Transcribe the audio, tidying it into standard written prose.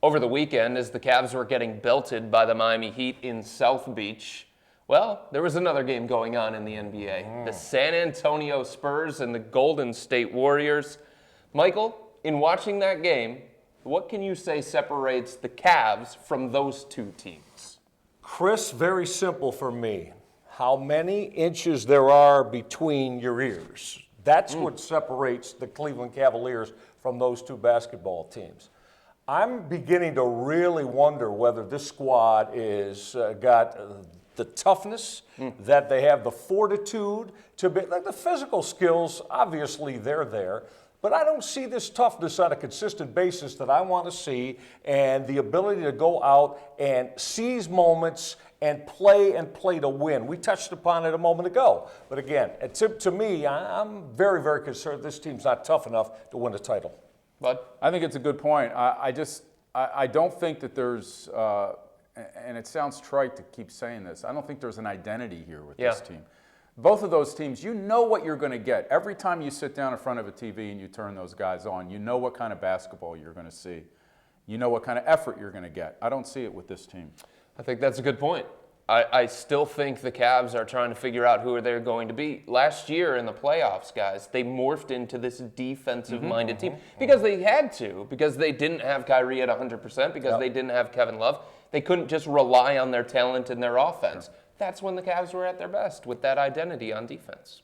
Over the weekend, as the Cavs were getting belted by the Miami Heat in South Beach, well, there was another game going on in the NBA. The San Antonio Spurs and the Golden State Warriors. Michael, in watching that game, what can you say separates the Cavs from those two teams? Chris, very simple for me. How many inches there are between your ears. That's what separates the Cleveland Cavaliers from those two basketball teams. I'm beginning to really wonder whether this squad is got the toughness, that they have the fortitude to be, like the physical skills, obviously they're there, but I don't see this toughness on a consistent basis that I want to see, and the ability to go out and seize moments and play to win. We touched upon it a moment ago, but again, to me, I'm very, very concerned this team's not tough enough to win the title. But I think it's a good point. I don't think that there's, and it sounds trite to keep saying this, I don't think there's an identity here with this team. Both of those teams, you know what you're going to get. Every time you sit down in front of a TV and you turn those guys on, you know what kind of basketball you're going to see. You know what kind of effort you're going to get. I don't see it with this team. I think that's a good point. I still think the Cavs are trying to figure out who they're going to be. Last year in the playoffs, guys, they morphed into this defensive-minded team because they had to, because they didn't have Kyrie at 100%, because they didn't have Kevin Love. They couldn't just rely on their talent and their offense. That's when the Cavs were at their best, with that identity on defense.